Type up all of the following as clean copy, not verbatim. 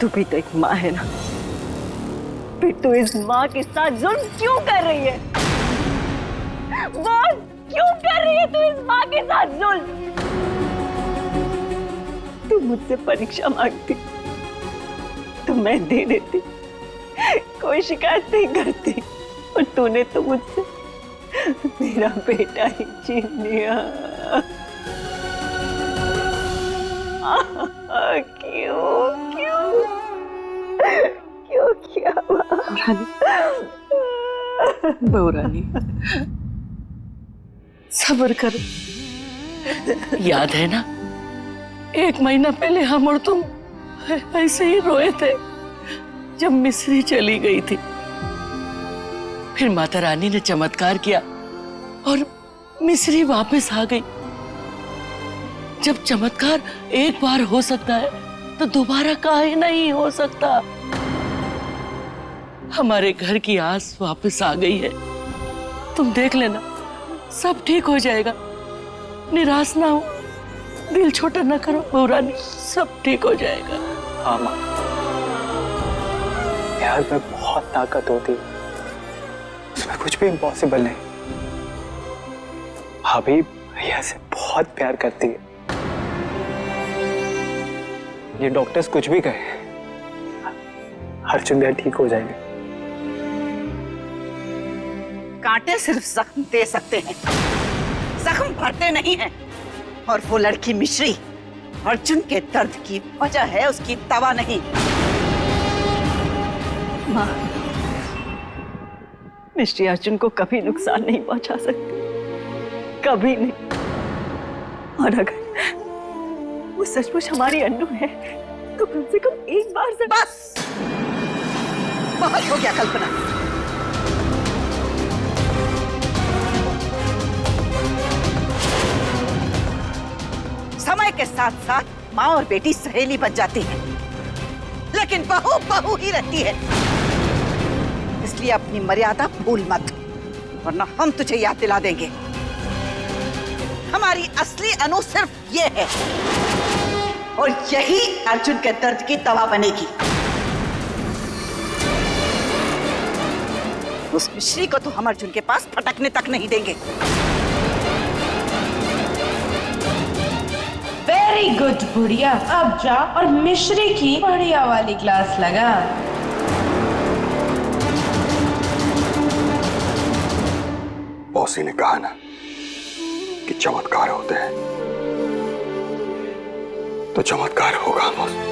तू भी तो एक माँ है ना, फिर तू इस माँ के साथ जुल्म क्यों कर रही है? बोल, क्यों कर रही है तू इस माँ के साथ जुल्म? तू मुझसे परीक्षा मांगती तो मैं दे देती, कोई शिकायत नहीं करती, और तूने तो मुझसे मेरा बेटा ही छीन लिया। क्यों क्यों क्यों किया? बहुरानी, सब्र करो। याद है ना, 1 महीना पहले हम और तुम ऐसे ही रोए थे जब मिस्री चली गई थी। फिर माता रानी ने चमत्कार किया और मिस्री वापस आ गई। जब चमत्कार एक बार हो सकता है तो दोबारा काहे नहीं हो सकता। हमारे घर की आस वापस आ गई है। तुम देख लेना, सब ठीक हो जाएगा। निराश ना हो, दिल छोटा ना करो बहुरानी, सब ठीक हो जाएगा। हाँ माँ, प्यार में बहुत ताकत होती है, उसमें कुछ भी इम्पॉसिबल नहीं। भाभी भैया से बहुत प्यार करती है। ये डॉक्टर्स कुछ भी कहे, अर्जुन भैया ठीक हो जाएंगे। कांटे सिर्फ जख्म दे सकते हैं, जख्म भरते नहीं हैं। और वो लड़की मिश्री अर्जुन के दर्द की वजह है, उसकी दवा नहीं। माँ, मिश्री अर्जुन को कभी नुकसान नहीं पहुंचा सकती, कभी नहीं। और अगर वो सचमुच हमारी अन्नू है तो कम से कम एक बार से बस, बहुत हो गया कल्पना। समय के साथ साथ माँ और बेटी सहेली बन जाती है, लेकिन बहू बहू ही रहती है। इसलिए अपनी मर्यादा भूल मत, वरना हम तुझे याद दिला देंगे। हमारी असली अनु सिर्फ ये है, और यही अर्जुन के दर्द की दवा बनेगी। उस मिश्री को तो हम अर्जुन के पास फटकने तक नहीं देंगे। वेरी गुड बुढ़िया, अब जा और मिश्री की बढ़िया वाली क्लास लगा। मौसी ने कहा ना कि चमत्कार होते हैं, तो चमत्कार होगा मौसी।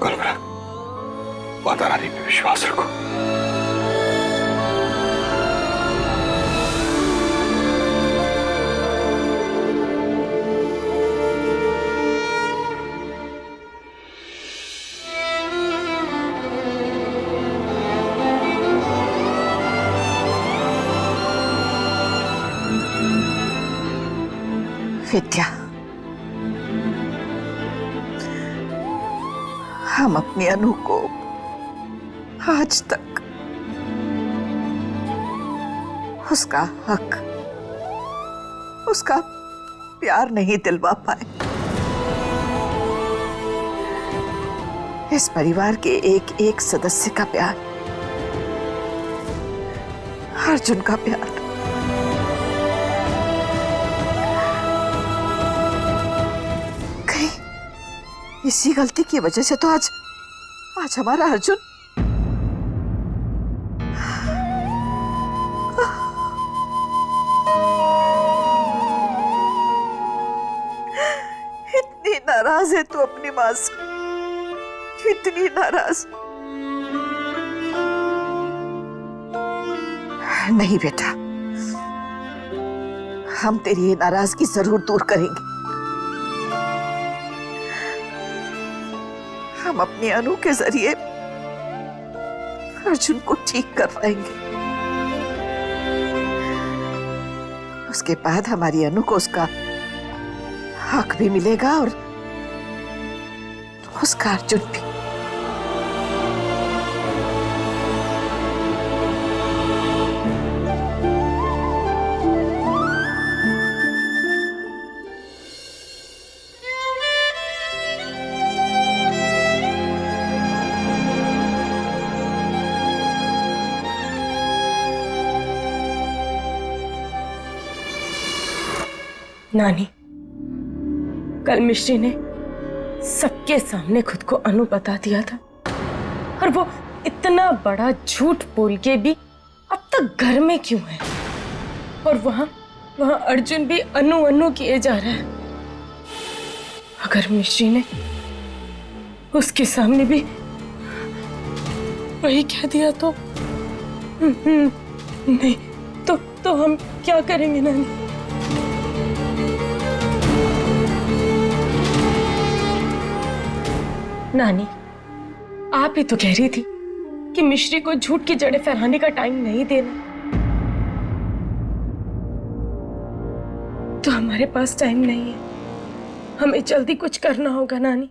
कल्पना, माता रानी पे विश्वास रखो। विद्या, हम अपनी अनु को आज तक उसका हक, उसका प्यार नहीं दिलवा पाए। इस परिवार के एक एक सदस्य का प्यार, अर्जुन का प्यार, इसी गलती की वजह से तो आज हमारा अर्जुन इतनी नाराज है तू अपनी मां से, इतनी नाराज। नहीं बेटा, हम तेरी ये नाराजगी जरूर दूर करेंगे। हम अपनी अनु के जरिए अर्जुन को ठीक करवाएंगे। उसके बाद हमारी अनु को उसका हक भी मिलेगा और उसका अर्जुन भी। नानी, कल मिश्री ने सबके सामने खुद को अनु बता दिया था, और वो इतना बड़ा झूठ बोल के भी अब तक घर में क्यों है? और वहां अर्जुन भी अनु अनु किए जा रहा है। अगर मिश्री ने उसके सामने भी वही कह दिया तो नहीं, तो हम क्या करेंगे नानी? नानी, आप ही तो कह रही थी कि मिश्री को झूठ की जड़ें फैलाने का टाइम नहीं देना, तो हमारे पास टाइम नहीं है, हमें जल्दी कुछ करना होगा नानी।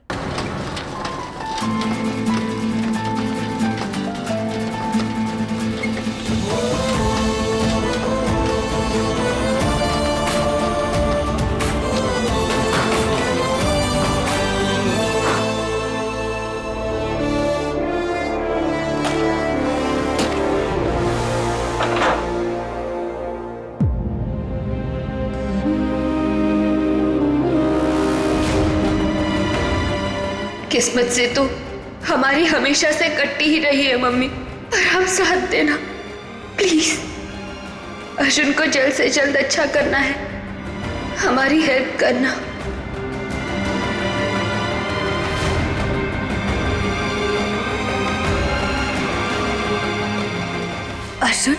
किस्मत से तो हमारी हमेशा से कटती ही रही है मम्मी, पर हम साथ देना प्लीज। अर्जुन को जल्द से जल्द अच्छा करना है, हमारी हेल्प करना। अर्जुन,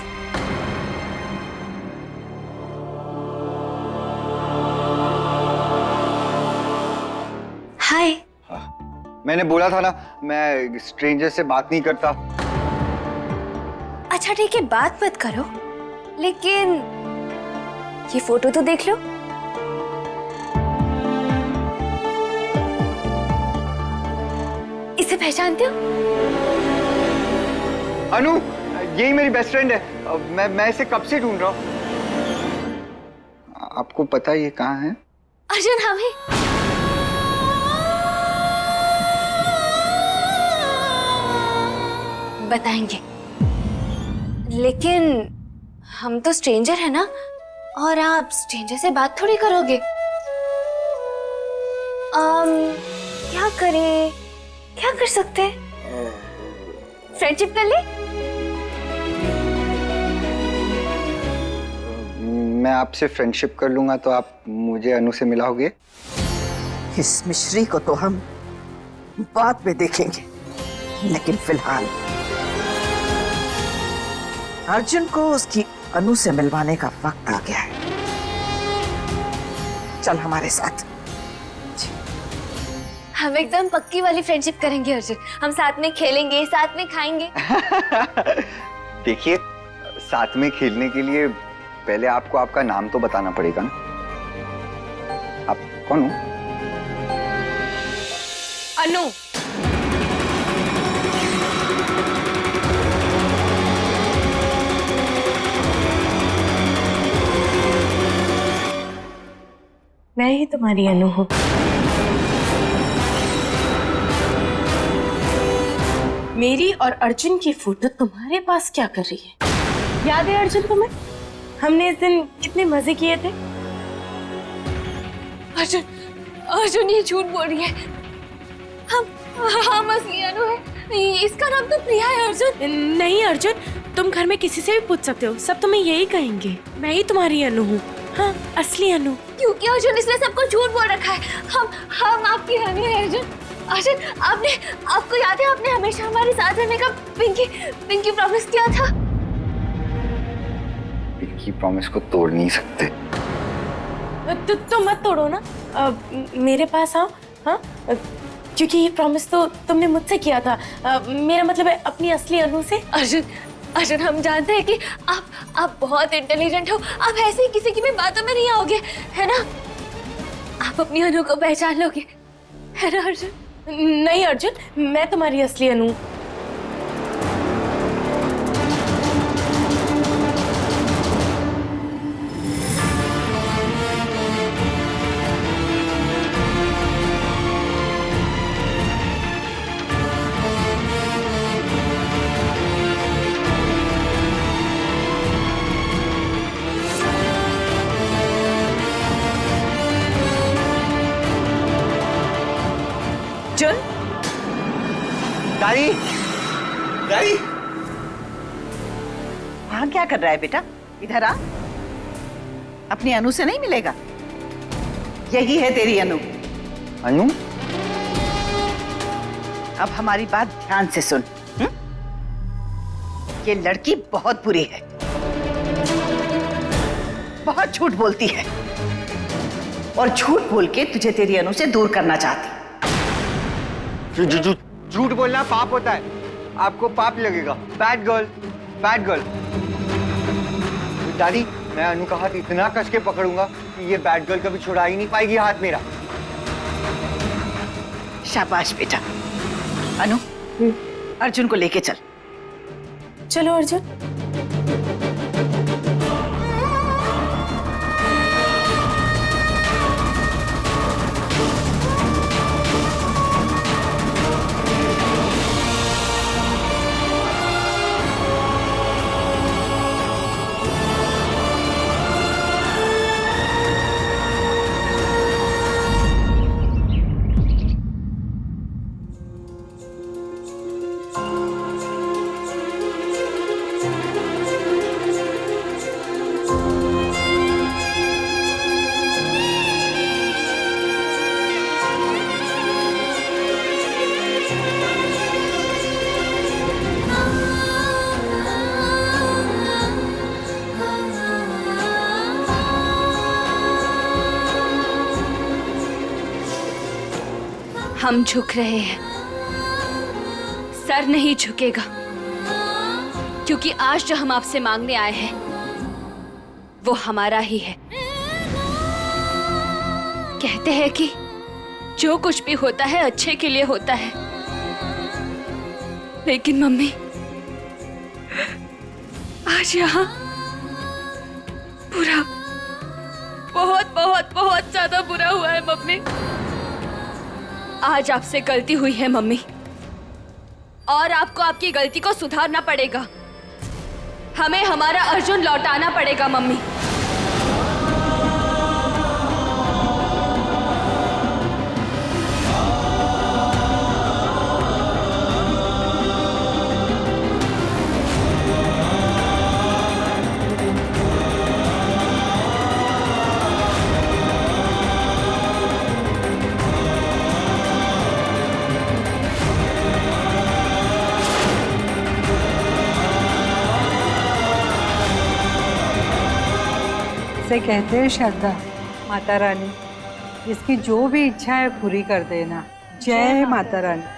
हाय। मैंने बोला था ना, मैं स्ट्रेंजर से बात नहीं करता। अच्छा ठीक है, बात मत करो, लेकिन ये फोटो तो देख लो। इसे पहचानते हो? अनु, यही मेरी बेस्ट फ्रेंड है। मैं इसे कब से ढूंढ रहा हूँ। आपको पता है ये कहाँ है? अर्जुन, हमें बताएंगे, लेकिन हम तो स्ट्रेंजर है ना, और आप स्ट्रेंजर से बात थोड़ी करोगे। क्या करें, क्या कर सकते हैं? फ्रेंडशिप कर ले? मैं आपसे फ्रेंडशिप कर लूंगा तो आप मुझे अनु से मिलाओगे? इस मिश्री को तो हम बाद में देखेंगे, लेकिन फिलहाल अर्जुन को उसकी अनु से मिलवाने का वक्त आ गया है। चल हमारे साथ। हम एकदम पक्की वाली फ्रेंडशिप करेंगे अर्जुन, हम साथ में खेलेंगे, साथ में खाएंगे। देखिए, साथ में खेलने के लिए पहले आपको आपका नाम तो बताना पड़ेगा ना। आप कौन हो? अनु। मैं ही तुम्हारी अनु हूँ। मेरी और अर्जुन की फोटो तुम्हारे पास क्या कर रही है? याद है अर्जुन तुम्हें? हमने इस दिन कितने मजे किए थे। अर्जुन ये झूठ बोल रही है। हम असली अनु है, इसका नाम तो प्रिया है। अर्जुन नहीं अर्जुन, तुम घर में किसी से भी पूछ सकते हो, सब तुम्हें यही कहेंगे, मैं ही तुम्हारी अनु हूँ। हाँ, असली अनु। क्योंकि अर्जुन इसने सबको झूठ बोल रखा है। हम आपकी अनु है अर्जुन। अर्जुन, आपको याद है आपने हमेशा हमारे साथ रहने का पिंकी प्रॉमिस किया था। पिंकी प्रॉमिस को तोड़ नहीं सकते। तो मत तोड़ो ना, मेरे पास आओ। हाँ, क्योंकि ये प्रॉमिस तो तुमने मुझसे किया था। मेरा मतलब है अपनी असली अनु से। अर्जुन, हम जानते हैं कि आप बहुत इंटेलिजेंट हो, आप ऐसे ही किसी की भी बातों में नहीं आओगे, है ना? आप अपनी अनु को पहचान लोगे, है ना अर्जुन? नहीं अर्जुन, मैं तुम्हारी असली अनु। अर्जुन, दादी, दादी, वहां क्या कर रहा है बेटा? इधर आ। अपनी अनु से नहीं मिलेगा? यही है तेरी अनु। अनु? अब हमारी बात ध्यान से सुन। ये लड़की बहुत बुरी है, बहुत झूठ बोलती है और झूठ बोल के तुझे तेरी अनु से दूर करना चाहती। झूठ बोलना पाप होता है, आपको पाप लगेगा। Bad girl, bad girl. दादी, मैं अनु का हाथ इतना कस के पकड़ूंगा कि ये बैड गर्ल कभी छुड़ा ही नहीं पाएगी हाथ मेरा। शाबाश बेटा। अनु, अर्जुन को लेके चल। चलो अर्जुन। हम झुक रहे हैं, सर नहीं झुकेगा, क्योंकि आज जो हम आपसे मांगने आए हैं वो हमारा ही है। कहते हैं कि जो कुछ भी होता है अच्छे के लिए होता है, लेकिन मम्मी आज यहाँ बुरा, बहुत बहुत बहुत ज्यादा बुरा हुआ है मम्मी। आज आपसे गलती हुई है मम्मी, और आपको आपकी गलती को सुधारना पड़ेगा। हमें हमारा अर्जुन लौटाना पड़ेगा मम्मी। से कहते हैं श्रद्धा, माता रानी इसकी जो भी इच्छा है पूरी कर देना। जय माता रानी।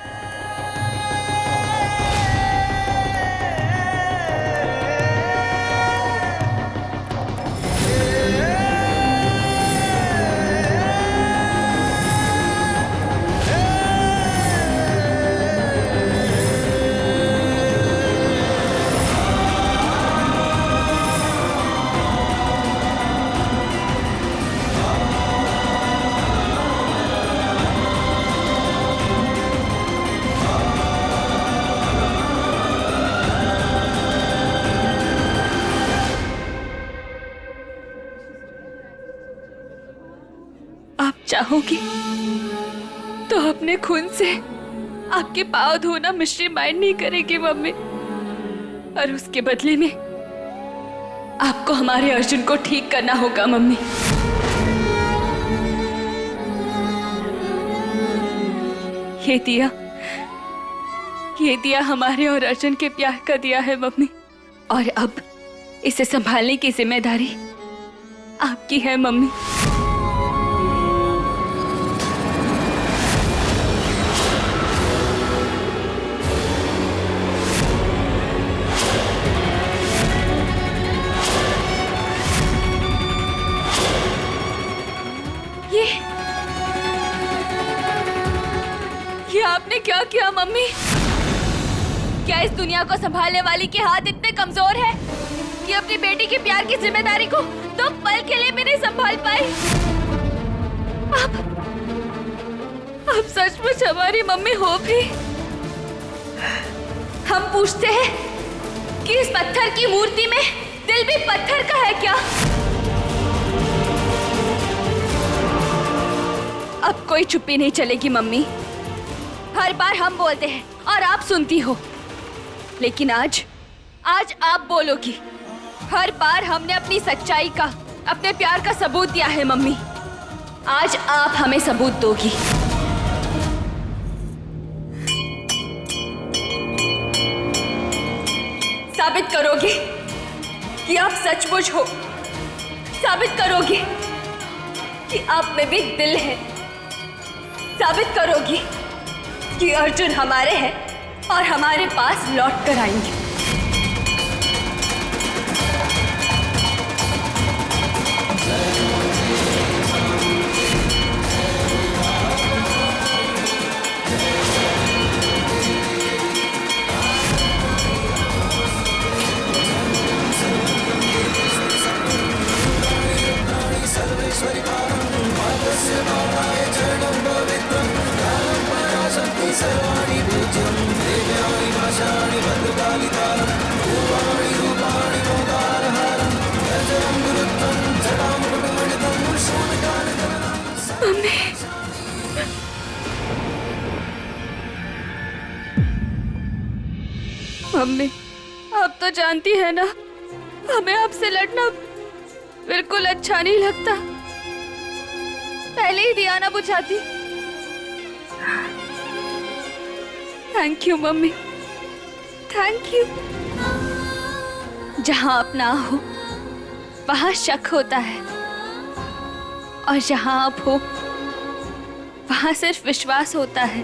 चाहोगी तो अपने खून से आपके पाँव धोना मिश्री माइंड नहीं करेगी मम्मी, और उसके बदले में आपको हमारे अर्जुन को ठीक करना होगा मम्मी। ये दिया हमारे और अर्जुन के प्यार का दिया है मम्मी, और अब इसे संभालने की जिम्मेदारी आपकी है मम्मी। ये आपने क्या किया मम्मी? क्या इस दुनिया को संभालने वाली के हाथ इतने कमजोर है कि अपनी बेटी के प्यार की जिम्मेदारी को तो पल के लिए भी नहीं संभाल पाई? आप सचमुच हमारी मम्मी हो भी? हम पूछते हैं कि इस पत्थर की मूर्ति में दिल भी पत्थर का है क्या? अब कोई चुप्पी नहीं चलेगी मम्मी। हर बार हम बोलते हैं और आप सुनती हो, लेकिन आज आप बोलोगी। हर बार हमने अपनी सच्चाई का, अपने प्यार का सबूत दिया है मम्मी, आज आप हमें सबूत दोगी। साबित करोगे कि आप सचमुच हो, साबित करोगे कि आप में भी दिल है, साबित करोगी कि अर्जुन हमारे हैं और हमारे पास लौट कर आएंगे। मम्मी, आप तो जानती है ना, हमें आपसे लड़ना बिल्कुल अच्छा नहीं लगता। पहले ही दिया ना बुझाती। Thank you mummy, thank you. जहां आप ना हो वहां शक होता है, और जहां आप हो वहां सिर्फ विश्वास होता है।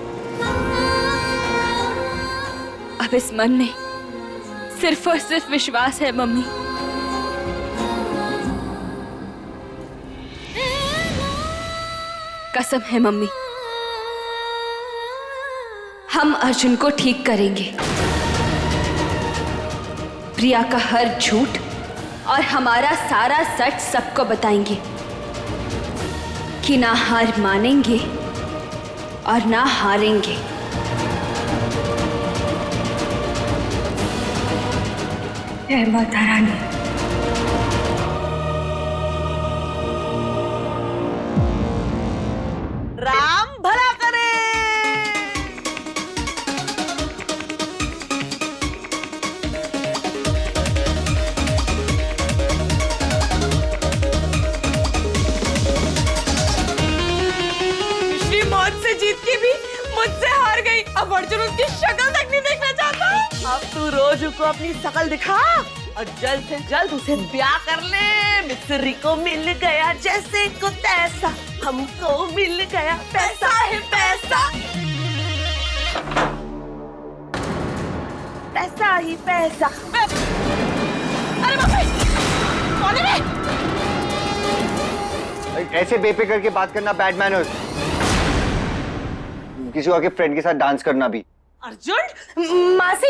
अब इस मन में सिर्फ और सिर्फ विश्वास है मम्मी। कसम है मम्मी, हम अर्जुन को ठीक करेंगे। प्रिया का हर झूठ और हमारा सारा सच सबको बताएंगे कि ना हार मानेंगे और ना हारेंगे। जय माता रानी। राम भला करे। श्री मौत से जीत के भी मुझसे हार गई। अब अर्जुन उसकी शक्ल तक नहीं देखना चाहता। अब तू रोज उसको अपनी शक्ल दिखा और जल्द से जल्द उसे ब्याह कर ले। मिस्री को मिल गया जैसे को तैसा, हमको मिल गया पैसा है पैसा, पैसा ही पैसा। अरे बाप रे, कौन है? ऐसे बेफिक्र के बात करना बैड मैनर्स। किसी और के फ्रेंड के साथ डांस करना भी। अर्जुन, मासी,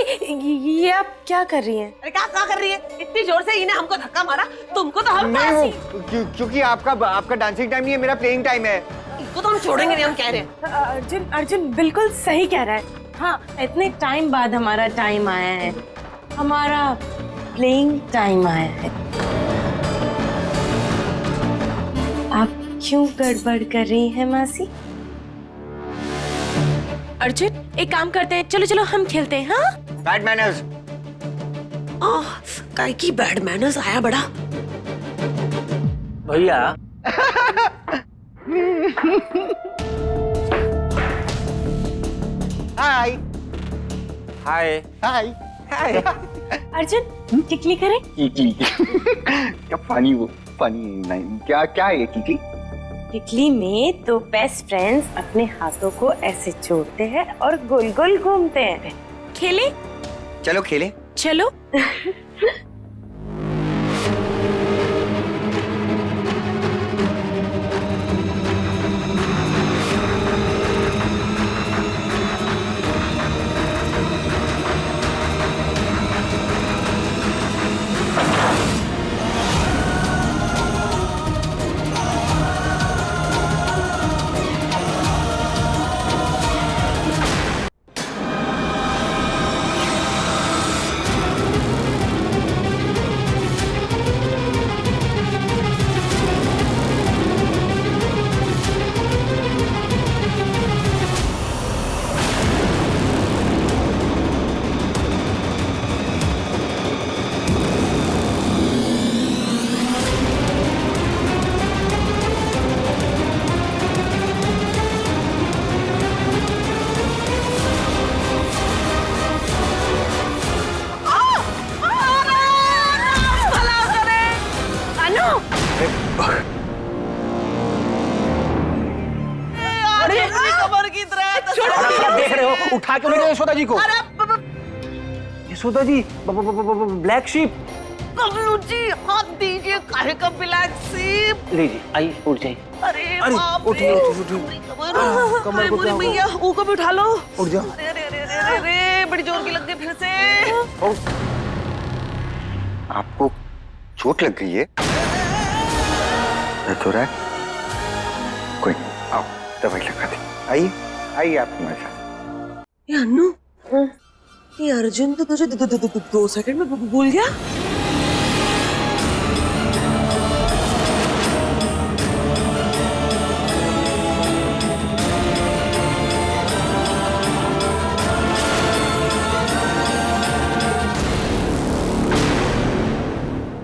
ये आप क्या कर रही हैं? अरे क्या कर रही है? इतनी जोर से इन्हें हमको धक्का मारा, तुमको तो हम नहीं हो, क्योंकि आपका डांसिंग टाइम नहीं है, मेरा प्लेइंग टाइम है। इसको तो हम छोड़ेंगे नहीं, हम कह रहे हैं। अर्जुन बिल्कुल सही कह रहा है। हाँ, इतने टाइम बाद हमारा टाइम आया है, हमारा प्लेइंग टाइम आया है। आप क्यों गड़बड़ कर रही हैं मासी? अर्जुन, एक काम करते हैं, चलो चलो हम खेलते हैं। हाँ, बैड मैनर्स। काय की बैड मैनर्स आया बड़ा। भैया हाय हाय हाय हाय। अर्जुन टिकली करें? कीकी क्या फनी वो फनी नहीं, क्या है ये कीकी? टिकली में दो बेस्ट फ्रेंड्स अपने हाथों को ऐसे जोड़ते हैं और गोल गोल घूमते हैं। खेले? चलो खेले। चलो। उठा के ले जाओ यशोदा जी को। Yashoda ji, black sheep. बबलू जी हाथ दीजिए, काहे का ब्लैक शीप। लीजिए, आइए उठ जाइए। अरे अरे, बाप उठिए, रे, उठिए, उठिए। कमर अरे को मोरी क्या हुआ? मैया, वो को भी उठा लो। उठ जाओ। अरे अरे अरे अरे अरे, बड़ी जोर की लग गई फिर से। आपको चोट लग गई है? दर्द हो रहा है? कोई नहीं, आओ दवाई लगा दी। आइए आइए आप हमारे साथ। ये अन्नू, ये अर्जुन तो तुझे 2 सेकंड में भूल गया।